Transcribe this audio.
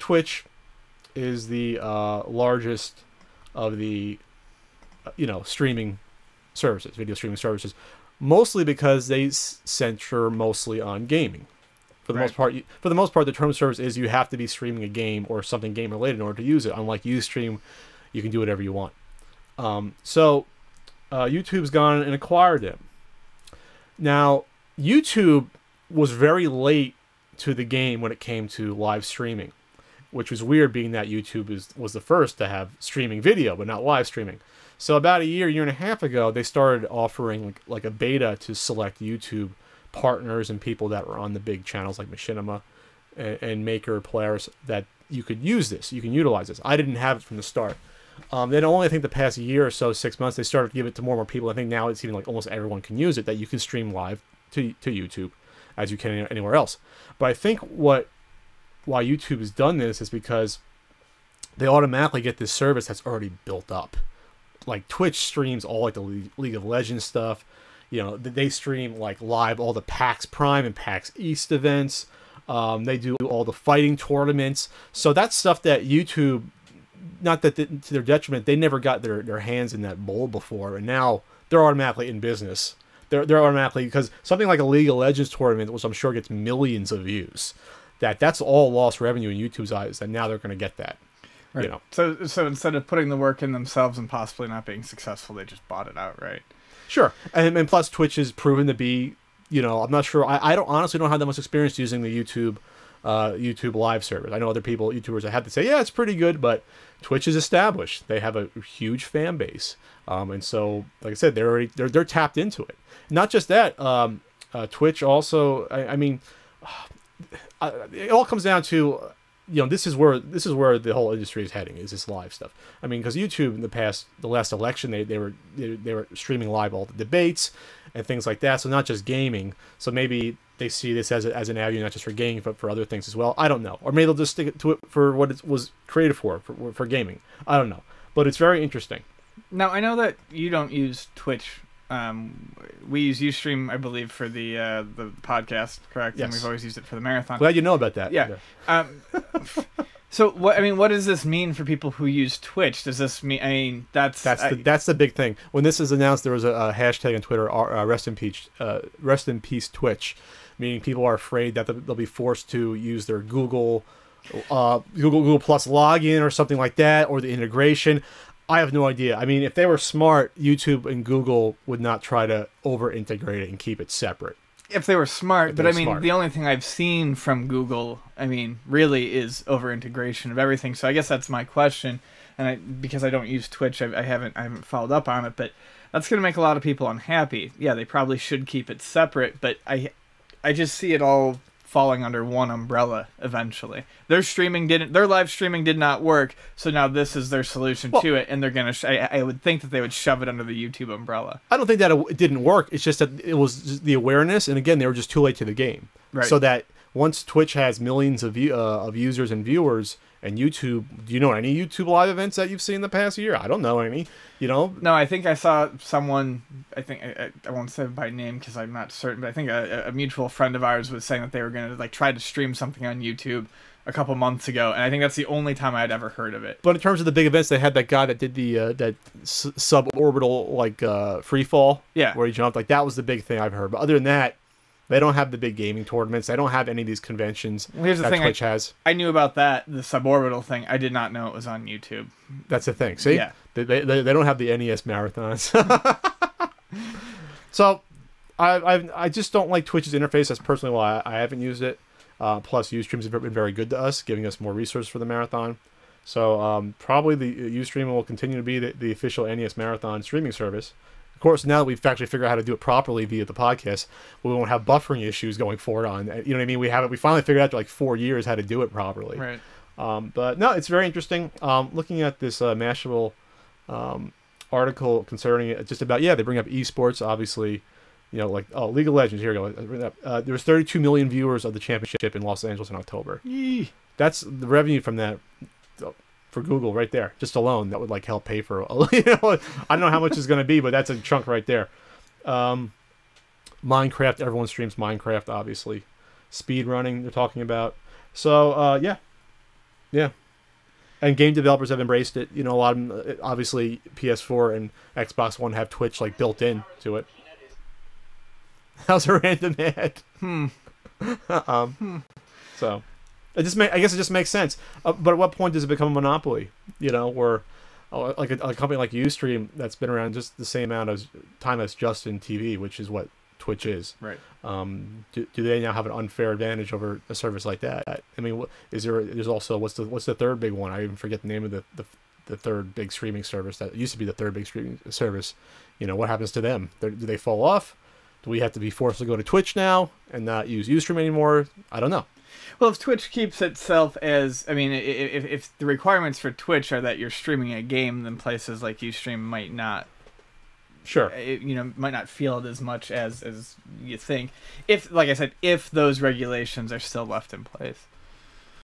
Twitch is the largest of the streaming services, video streaming services, mostly because they center mostly on gaming. For the most part, the term service is you have to be streaming a game or something game related in order to use it. Unlike Ustream, you can do whatever you want. So YouTube's gone and acquired them. Now, YouTube was very late to the game when it came to live streaming, which was weird, being that YouTube was the first to have streaming video, but not live streaming. So about a year and a half ago, they started offering like a beta to select YouTube partners and people that were on the big channels like Machinima and Maker players, that you could use this, you can utilize this. I didn't have it from the start. Then only, I think, the past year or so, 6 months, they started to give it to more and more people. I think now it's even like almost everyone can use it, that you can stream live to YouTube as you can anywhere else. But I think why YouTube has done this is because they automatically get this service that's already built up. Like Twitch streams all like the League of Legends stuff. They stream like live all the PAX Prime and PAX East events. They do all the fighting tournaments. So that's stuff that YouTube, not that to their detriment, they never got their hands in that bowl before, and now they're automatically in business. They're automatically, because something like a League of Legends tournament, which I'm sure gets millions of views, that's all lost revenue in YouTube's eyes, and now they're going to get that. Right. So instead of putting the work in themselves and possibly not being successful, they just bought it outright. Sure. And plus Twitch is proven to be, I'm not sure, I honestly don't have that much experience using the YouTube live service. I know other YouTubers that have to say, yeah, it's pretty good, but Twitch is established. They have a huge fan base. And so, like I said, they're tapped into it. Not just that, Twitch also, it all comes down to, this is where the whole industry is heading, is this live stuff. I mean, because YouTube in the last election, they were streaming live all the debates and things like that. So not just gaming. So maybe they see this as an avenue, not just for gaming, but for other things as well. I don't know. Or maybe they'll just stick to it for what it was created for gaming. I don't know. But it's very interesting. Now, I know that you don't use Twitch. We use Ustream, I believe, for the podcast, correct? Yes. And we've always used it for the marathon. Glad you know about that. Yeah. So what does this mean for people who use Twitch? Does this mean, that's the big thing. When this is announced, there was a hashtag on Twitter, rest in peace Twitch, meaning people are afraid that they'll be forced to use their Google Plus login or something like that, or the integration. I have no idea. I mean, if they were smart, YouTube and Google would not try to over-integrate it and keep it separate. If they were smart, but I mean, the only thing I've seen from Google, really is over-integration of everything. So I guess that's my question, and because I don't use Twitch, I haven't followed up on it, but that's going to make a lot of people unhappy. Yeah, they probably should keep it separate, but I just see it all falling under one umbrella eventually. Their live streaming did not work, so now this is their solution to it, and they're gonna. I would think that they would shove it under the YouTube umbrella. I don't think that it didn't work. It's just that it was just the awareness, and again, they were just too late to the game. Right. So that once Twitch has millions of users and viewers, and YouTube, do you know any YouTube live events that you've seen in the past year? I don't know any. No, I think I saw someone, I won't say by name because I'm not certain, but I think a mutual friend of ours was saying that they were going to try to stream something on YouTube a couple months ago, and I think that's the only time I'd ever heard of it. But in terms of the big events, they had that guy that did the that suborbital free fall, where he jumped. That was the big thing I've heard. But other than that, they don't have the big gaming tournaments. They don't have any of these conventions. Well, here's the thing, Twitch has. I knew about the suborbital thing. I did not know it was on YouTube. That's the thing. See? Yeah. They don't have the NES marathons. So, I just don't like Twitch's interface. That's personally why I haven't used it. Plus, Ustream's been very good to us, giving us more resources for the marathon. So, probably the Ustream will continue to be the official NES marathon streaming service. Of course, now that we've actually figured out how to do it properly via the podcast, we won't have buffering issues going forward on. You know what I mean? We finally figured out after like 4 years how to do it properly. Right. But no, it's very interesting. Looking at this Mashable article concerning it, just about, they bring up esports, obviously. League of Legends. Here we go. There was 32 million viewers of the championship in Los Angeles in October. Yee. That's the revenue from that. For Google right there, just alone, that would help pay for I don't know how much it's going to be, but that's a chunk right there. Minecraft, everyone streams Minecraft, obviously. Speed running, they're talking about. So Yeah. And game developers have embraced it. You know, a lot of them, obviously PS4 and Xbox One have Twitch like built in to it. How's a random ad? So, I guess it just makes sense. But at what point does it become a monopoly? You know, where like a company like Ustream that's been around just the same amount of time as Justin TV, which is what Twitch is. Right. Do they now have an unfair advantage over a service like that? I mean, there's also what's the third big one? I even forget the name of the third big streaming service that used to be the third big streaming service. You know, what happens to them? Do they fall off? Do we have to be forced to go to Twitch now and not use Ustream anymore? I don't know. Well, if Twitch keeps itself as, I mean, if the requirements for Twitch are that you're streaming a game, then places like Ustream might not. Sure. Might not feel it as much as you think. If, like I said, if those regulations are still left in place.